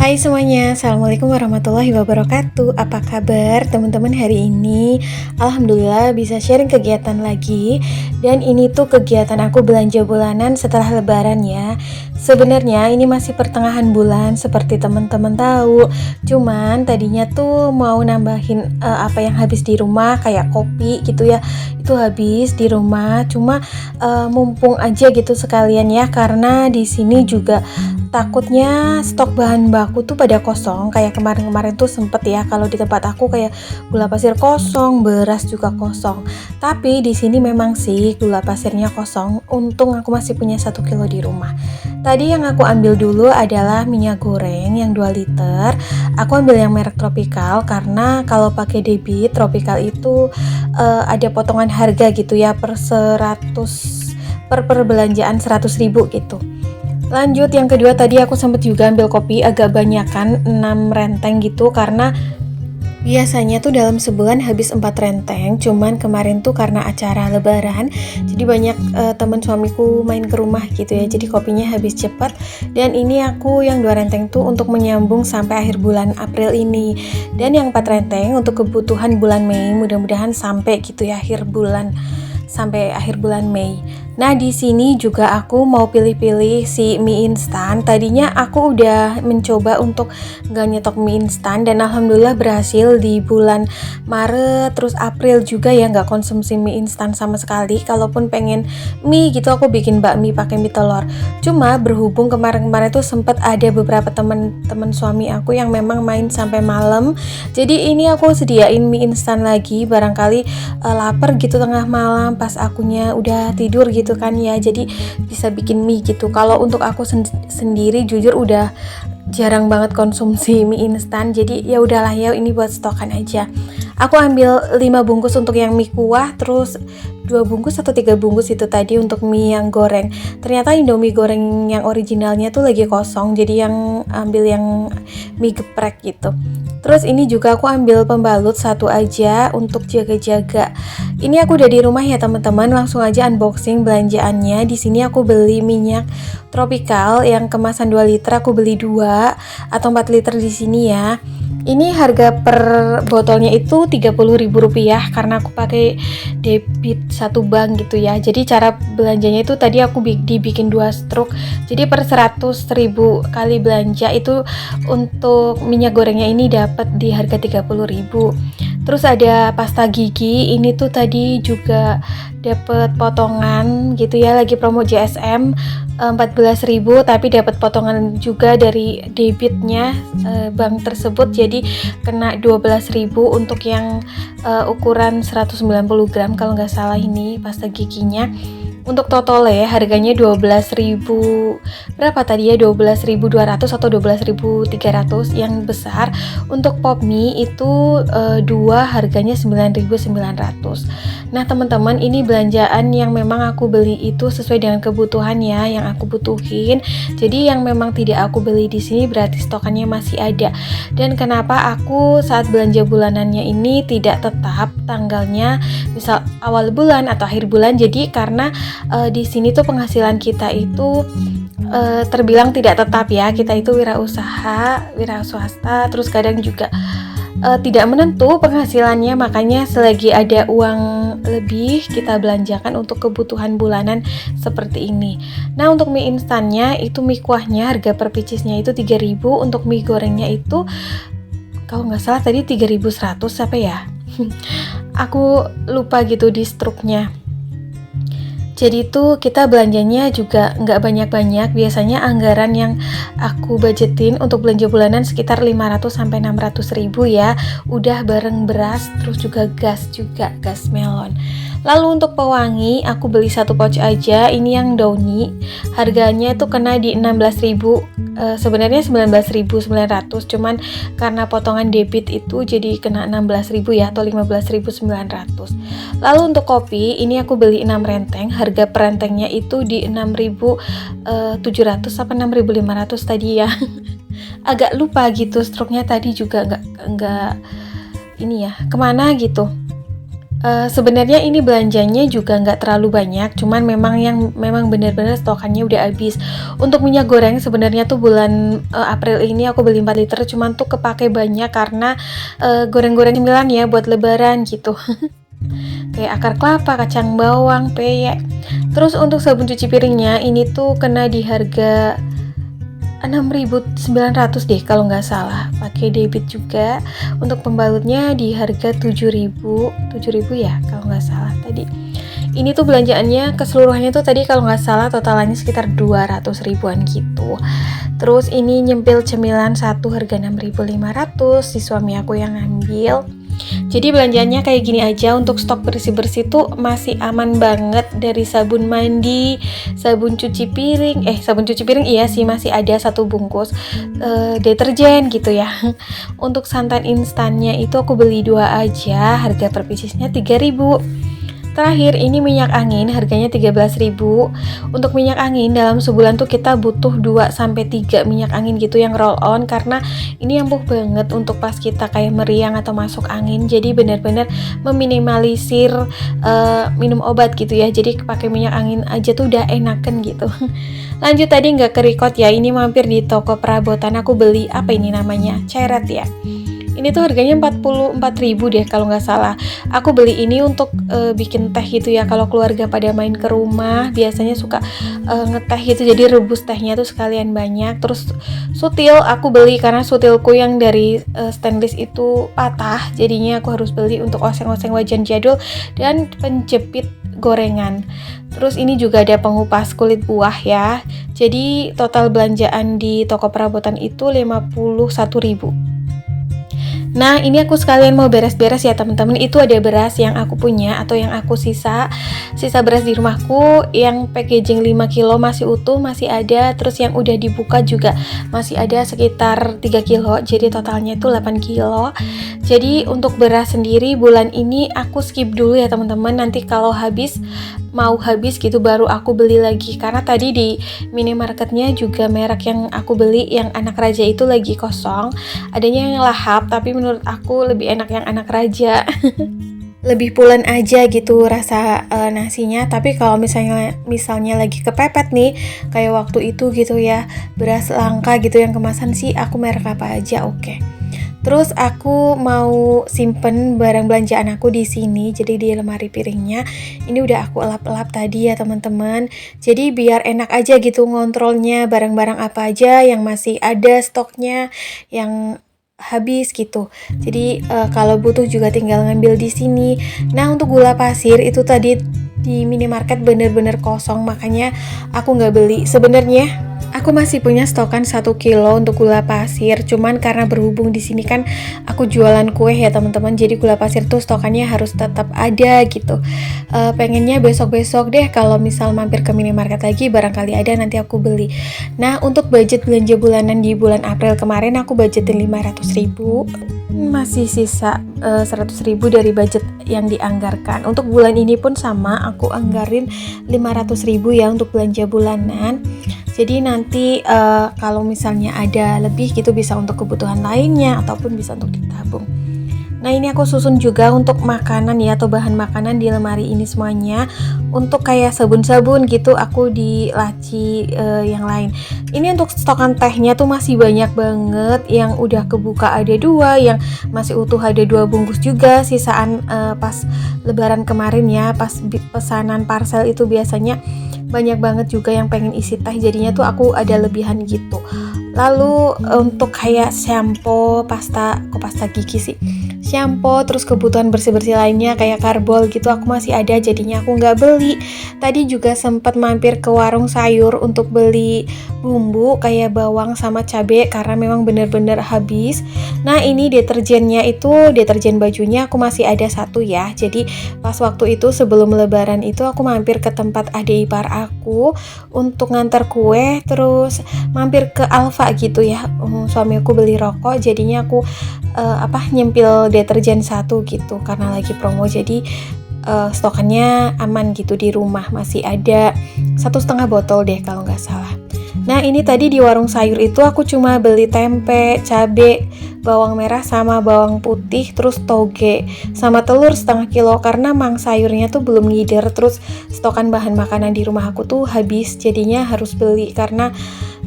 Hai semuanya, Assalamualaikum warahmatullahi wabarakatuh. Apa kabar teman-teman hari ini? Alhamdulillah bisa sharing kegiatan lagi. Dan ini tuh kegiatan aku belanja bulanan setelah lebaran ya. Sebenarnya ini masih pertengahan bulan seperti teman-teman tahu. Cuman tadinya tuh mau nambahin apa yang habis di rumah kayak kopi gitu ya. Itu habis di rumah. Cuma mumpung aja gitu sekalian ya, karena di sini juga takutnya stok bahan baku tuh pada kosong. Kayak kemarin-kemarin tuh sempet ya, kalau di tempat aku kayak gula pasir kosong, beras juga kosong. Tapi di sini memang sih gula pasirnya kosong. Untung aku masih punya 1 kilo di rumah. Tadi yang aku ambil dulu adalah minyak goreng yang 2 liter. Aku ambil yang merek Tropical karena kalau pakai debit Tropical itu ada potongan harga gitu ya, per 100 per perbelanjaan 100.000 gitu. Lanjut yang kedua, tadi aku sempat juga ambil kopi agak banyakan 6 renteng gitu, karena biasanya tuh dalam sebulan habis 4 renteng. Cuman kemarin tuh karena acara lebaran, jadi banyak teman suamiku main ke rumah gitu ya, jadi kopinya habis cepat. Dan ini aku yang 2 renteng tuh untuk menyambung sampai akhir bulan April ini. Dan yang 4 renteng untuk kebutuhan bulan Mei, mudah-mudahan sampai gitu ya sampai akhir bulan Mei. Nah, di sini juga aku mau pilih-pilih si mie instan. Tadinya aku udah mencoba untuk nggak nyetok mie instan dan alhamdulillah berhasil di bulan Maret terus April juga ya, nggak konsumsi mie instan sama sekali. Kalaupun pengen mie gitu aku bikin bakmi pakai mie telur. Cuma berhubung kemarin-kemarin tuh sempat ada beberapa teman suami aku yang memang main sampai malam. Jadi ini aku sediain mie instan lagi, barangkali lapar gitu tengah malam pas akunya udah tidur gitu kan ya, jadi bisa bikin mie gitu. Kalau untuk aku sendiri jujur udah jarang banget konsumsi mie instan, jadi ya udahlah ya, ini buat stokan aja. Aku ambil 5 bungkus untuk yang mie kuah, terus 2 bungkus atau 3 bungkus itu tadi untuk mie yang goreng. Ternyata Indomie goreng yang originalnya tuh lagi kosong, jadi yang ambil yang mie geprek gitu. Terus ini juga aku ambil pembalut 1 aja untuk jaga-jaga. Ini aku udah di rumah ya teman-teman, langsung aja unboxing belanjaannya. Di sini aku beli minyak Tropical yang kemasan 2 liter, aku beli 2 atau 4 liter di sini ya. Ini harga per botolnya itu Rp30.000 karena aku pakai debit 1 bank gitu ya. Jadi cara belanjanya itu tadi aku dibikin 2 struk. Jadi per 100.000 kali belanja itu untuk minyak gorengnya ini dapat di harga 30.000. Terus ada pasta gigi, ini tuh tadi juga dapat potongan gitu ya, lagi promo JSM 14.000, tapi dapat potongan juga dari debitnya bank tersebut, jadi kena 12.000 untuk yang ukuran 190 gram kalau nggak salah ini pasta giginya. Untuk Totole harganya 12.000 berapa tadi ya, 12.200 atau 12.300 yang besar. Untuk pop mie itu 2 harganya 9.900. Nah teman-teman, ini belanjaan yang memang aku beli itu sesuai dengan kebutuhan ya, yang aku butuhin. Jadi yang memang tidak aku beli di sini berarti stokannya masih ada. Dan kenapa aku saat belanja bulanannya ini tidak tetap tanggalnya, misal awal bulan atau akhir bulan, jadi karena di sini tuh penghasilan kita itu terbilang tidak tetap ya. Kita itu wira swasta, terus kadang juga tidak menentu penghasilannya, makanya selagi ada uang lebih kita belanjakan untuk kebutuhan bulanan seperti ini. Nah untuk mie instannya itu, mie kuahnya harga per picisnya itu 3.000, untuk mie gorengnya itu kalau nggak salah tadi 3.100 apa ya aku lupa gitu di struknya. Jadi tuh kita belanjanya juga nggak banyak-banyak. Biasanya anggaran yang aku budgetin untuk belanja bulanan sekitar 500-600 ribu ya. Udah bareng beras, terus juga gas melon. Lalu untuk pewangi aku beli 1 pouch aja. Ini yang Downy, harganya tuh kena di 16.000. Sebenarnya 19.900, cuman karena potongan debit itu jadi kena 16.000 ya, atau 15.900. Lalu untuk kopi ini aku beli 6 renteng. Harga per rentengnya itu di 6.700 apa 6.500 tadi ya. Agak lupa gitu struknya tadi juga, nggak ini ya kemana gitu. Sebenarnya ini belanjanya juga nggak terlalu banyak, cuman memang benar-benar stokannya udah habis. Untuk minyak goreng sebenarnya tuh bulan April ini aku beli 4 liter, cuman tuh kepake banyak karena goreng-goreng cemilan ya buat lebaran gitu. Kayak akar kelapa, kacang bawang, peyek. Terus untuk sabun cuci piringnya ini tuh kena di harga 6.900 deh kalau nggak salah, pakai debit juga. Untuk pembalutnya di harga 7.000 ya kalau nggak salah tadi. Ini tuh belanjaannya keseluruhannya tuh tadi kalau nggak salah totalannya sekitar 200 ribuan gitu. Terus ini nyempil cemilan satu harga 6.500, si suami aku yang ngambil. Jadi belanjaannya kayak gini aja. Untuk stok bersih-bersih tuh masih aman banget, dari sabun mandi, sabun cuci piring, sabun cuci piring iya sih masih ada satu bungkus, deterjen gitu ya. Untuk santan instannya itu aku beli 2 aja, harga per piecesnya 3.000. Terakhir ini minyak angin harganya 13.000. Untuk minyak angin dalam sebulan tuh kita butuh 2-3 minyak angin gitu yang roll on, karena ini ampuh banget untuk pas kita kayak meriang atau masuk angin. Jadi benar-benar meminimalisir minum obat gitu ya. Jadi pakai minyak angin aja tuh udah enakan gitu. Lanjut tadi nggak ke-record ya, ini mampir di toko perabotan, aku beli apa ini namanya, ceret ya. Ini tuh harganya 44.000 deh kalau nggak salah. Aku beli ini untuk bikin teh gitu ya. Kalau keluarga pada main ke rumah, biasanya suka ngeteh gitu. Jadi rebus tehnya tuh sekalian banyak. Terus sutil aku beli karena sutilku yang dari stainless itu patah. Jadinya aku harus beli untuk oseng-oseng wajan jadul dan penjepit gorengan. Terus ini juga ada pengupas kulit buah ya. Jadi total belanjaan di toko perabotan itu 51.000. Nah, ini aku sekalian mau beres-beres ya teman-teman. Itu ada beras yang aku punya atau yang aku sisa beras di rumahku yang packaging 5 kilo masih utuh, masih ada. Terus yang udah dibuka juga masih ada sekitar 3 kilo. Jadi totalnya itu 8 kilo. Jadi untuk beras sendiri bulan ini aku skip dulu ya teman-teman. Nanti kalau mau habis gitu baru aku beli lagi, karena tadi di minimarketnya juga merek yang aku beli yang anak raja itu lagi kosong, adanya yang lahap, tapi menurut aku lebih enak yang anak raja. Lebih pulen aja gitu rasa nasinya. Tapi kalau misalnya lagi kepepet nih kayak waktu itu gitu ya, beras langka gitu yang kemasan sih aku merek apa aja oke. Terus aku mau simpen barang belanjaan aku di sini, jadi di lemari piringnya. Ini udah aku elap-elap tadi ya teman-teman. Jadi biar enak aja gitu ngontrolnya barang-barang apa aja yang masih ada stoknya, yang habis gitu. Jadi kalau butuh juga tinggal ngambil di sini. Nah untuk gula pasir itu tadi di minimarket bener-bener kosong, makanya aku nggak beli. Sebenarnya aku masih punya stokan 1 kilo untuk gula pasir, cuman karena berhubung di sini kan aku jualan kue ya teman-teman, jadi gula pasir tuh stokannya harus tetap ada gitu. Pengennya besok-besok deh kalau misal mampir ke minimarket lagi, barangkali ada nanti aku beli. Nah untuk budget belanja bulanan di bulan April kemarin aku budgetin 500.000, masih sisa 100.000 dari budget yang dianggarkan. Untuk bulan ini pun sama, aku anggarin 500.000 ya untuk belanja bulanan. Jadi nanti kalau misalnya ada lebih gitu bisa untuk kebutuhan lainnya ataupun bisa untuk ditabung. Nah ini aku susun juga untuk makanan ya, atau bahan makanan di lemari ini semuanya. Untuk kayak sabun-sabun gitu aku di laci yang lain. Ini untuk stokan tehnya tuh masih banyak banget. Yang udah kebuka ada 2, yang masih utuh ada 2 bungkus juga. Sisaan pas lebaran kemarin ya, pas pesanan parcel itu biasanya banyak banget juga yang pengen isi teh, jadinya tuh aku ada lebihan gitu. Lalu untuk kayak shampoo, pasta gigi sih, shampoo, terus kebutuhan bersih-bersih lainnya kayak karbol gitu aku masih ada, jadinya aku nggak beli. Tadi juga sempat mampir ke warung sayur untuk beli bumbu kayak bawang sama cabai karena memang bener-bener habis. Nah ini deterjennya itu, deterjen bajunya aku masih ada 1 ya. Jadi pas waktu itu sebelum lebaran itu aku mampir ke tempat adik ipar aku untuk nganter kue, terus mampir ke Alfa gitu ya. Suami aku beli rokok, jadinya aku nyempil deterjen 1 gitu karena lagi promo. Jadi stokannya aman gitu di rumah, masih ada 1,5 botol deh kalau nggak salah. Nah ini tadi di warung sayur itu aku cuma beli tempe, cabe, bawang merah sama bawang putih, terus toge, sama telur setengah kilo karena mang sayurnya tuh belum ngider. Terus stokan bahan makanan di rumah aku tuh habis, jadinya harus beli karena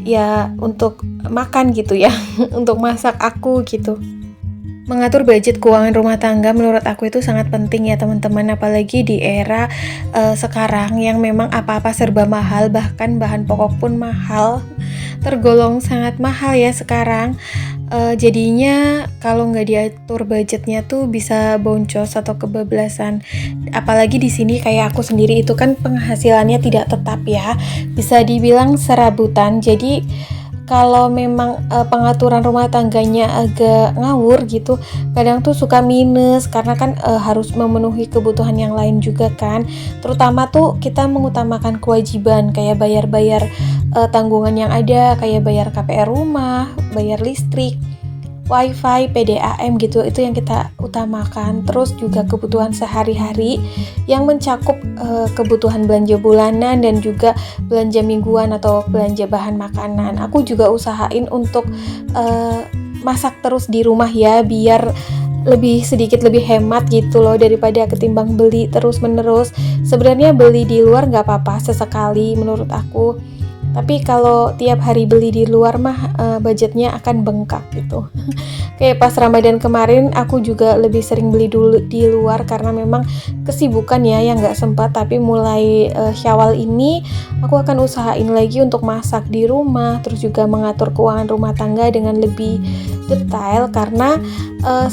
ya untuk makan gitu ya, untuk masak aku gitu. Mengatur budget keuangan rumah tangga menurut aku itu sangat penting ya teman-teman, apalagi di era sekarang yang memang apa-apa serba mahal, bahkan bahan pokok pun mahal, tergolong sangat mahal ya sekarang. Jadinya kalau nggak diatur budgetnya tuh bisa boncos atau kebablasan. Apalagi di sini kayak aku sendiri itu kan penghasilannya tidak tetap ya, bisa dibilang serabutan. Jadi kalau memang pengaturan rumah tangganya agak ngawur gitu, kadang tuh suka minus karena kan harus memenuhi kebutuhan yang lain juga kan. Terutama tuh kita mengutamakan kewajiban kayak bayar-bayar tanggungan yang ada, kayak bayar KPR rumah, bayar listrik, wifi, PDAM gitu, itu yang kita utamakan. Terus juga kebutuhan sehari-hari yang mencakup kebutuhan belanja bulanan dan juga belanja mingguan atau belanja bahan makanan. Aku juga usahain untuk masak terus di rumah ya, biar lebih sedikit lebih hemat gitu loh daripada ketimbang beli terus menerus. Sebenarnya beli di luar nggak apa-apa sesekali menurut aku, tapi kalau tiap hari beli di luar mah budgetnya akan bengkak gitu. Kayak pas Ramadan kemarin aku juga lebih sering beli dulu di luar karena memang kesibukan ya yang nggak sempat. Tapi mulai Syawal ini aku akan usahain lagi untuk masak di rumah, terus juga mengatur keuangan rumah tangga dengan lebih detail karena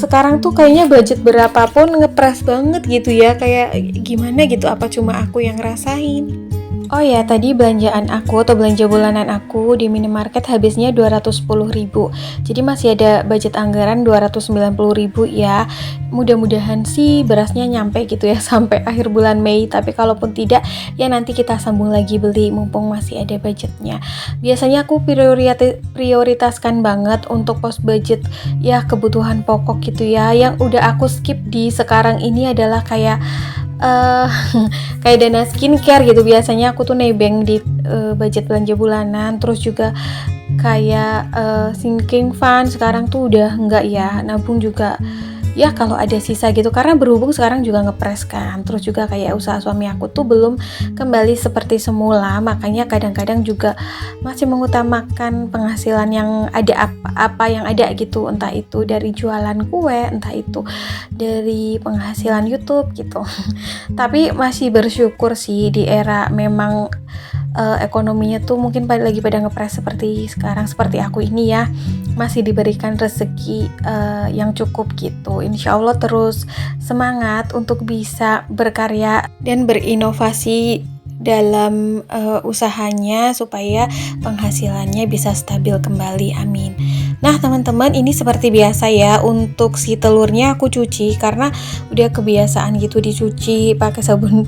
sekarang tuh kayaknya budget berapapun ngepres banget gitu ya, kayak gimana gitu, apa cuma aku yang ngerasain. Oh ya, tadi belanjaan aku atau belanja bulanan aku di minimarket habisnya 210.000. Jadi masih ada budget anggaran 290.000 ya. Mudah-mudahan sih berasnya nyampe gitu ya sampai akhir bulan Mei. Tapi kalaupun tidak, ya nanti kita sambung lagi beli mumpung masih ada budgetnya. Biasanya aku prioritaskan banget untuk pos budget ya kebutuhan pokok gitu ya. Yang udah aku skip di sekarang ini adalah kayak kayak dana skincare gitu. Biasanya aku tuh nebeng di budget belanja bulanan. Terus juga kayak sinking fund sekarang tuh udah enggak ya, nabung juga ya kalau ada sisa gitu, karena berhubung sekarang juga ngepres kan. Terus juga kayak usaha suami aku tuh belum kembali seperti semula, makanya kadang-kadang juga masih mengutamakan penghasilan yang ada, apa yang ada gitu, entah itu dari jualan kue, entah itu dari penghasilan YouTube gitu. Tapi masih bersyukur sih di era memang ekonominya tuh mungkin lagi pada ngepres seperti sekarang, seperti aku ini ya, masih diberikan rezeki yang cukup gitu. Insya Allah terus semangat untuk bisa berkarya dan berinovasi dalam usahanya supaya penghasilannya bisa stabil kembali, amin. Nah teman-teman, ini seperti biasa ya, untuk si telurnya aku cuci karena udah kebiasaan gitu dicuci pakai sabun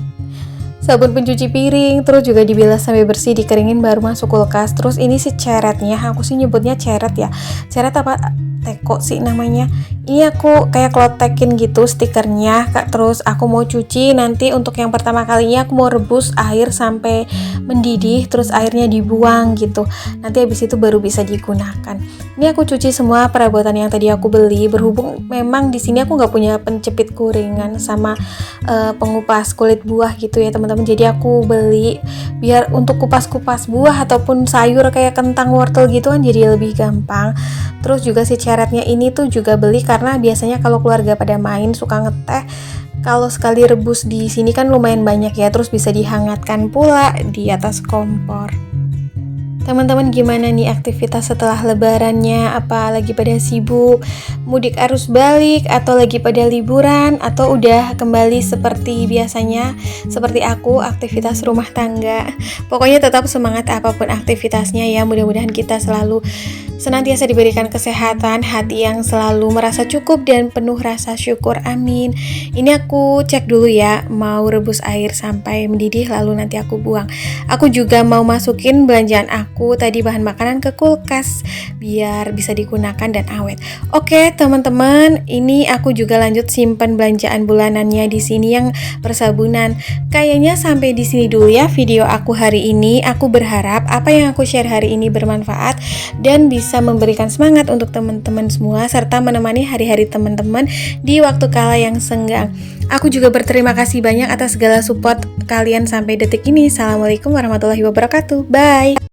pencuci piring, terus juga dibilas sampai bersih, dikeringin baru masuk kulkas. Terus ini si ceretnya, aku sih nyebutnya ceret ya, ceret apa teko sih namanya. Ini aku kayak klotekin gitu stikernya, terus aku mau cuci. Nanti untuk yang pertama kalinya aku mau rebus air sampai mendidih, terus airnya dibuang gitu. Nanti habis itu baru bisa digunakan. Ini aku cuci semua perabotan yang tadi aku beli. Berhubung memang di sini aku nggak punya penjepit gorengan sama pengupas kulit buah gitu ya teman-teman. Jadi aku beli biar untuk kupas-kupas buah ataupun sayur kayak kentang, wortel gitu kan jadi lebih gampang. Terus juga si ceretnya ini tuh juga beli karena biasanya kalau keluarga pada main suka ngeteh. Kalau sekali rebus di sini kan lumayan banyak ya, terus bisa dihangatkan pula di atas kompor. Teman-teman gimana nih aktivitas setelah lebarannya? Apa lagi pada sibuk mudik arus balik, atau lagi pada liburan, atau udah kembali seperti biasanya, seperti aku aktivitas rumah tangga? Pokoknya tetap semangat apapun aktivitasnya ya, mudah-mudahan kita selalu senantiasa diberikan kesehatan, hati yang selalu merasa cukup dan penuh rasa syukur. Amin. Ini aku cek dulu ya, mau rebus air sampai mendidih lalu nanti aku buang. Aku juga mau masukin belanjaan aku tadi bahan makanan ke kulkas biar bisa digunakan dan awet. Oke, teman-teman, ini aku juga lanjut simpen belanjaan bulanannya di sini yang persabunan. Kayaknya sampai di sini dulu ya video aku hari ini. Aku berharap apa yang aku share hari ini bermanfaat dan bisa memberikan semangat untuk teman-teman semua serta menemani hari-hari teman-teman di waktu kala yang senggang. Aku juga berterima kasih banyak atas segala support kalian sampai detik ini. Assalamualaikum warahmatullahi wabarakatuh. Bye.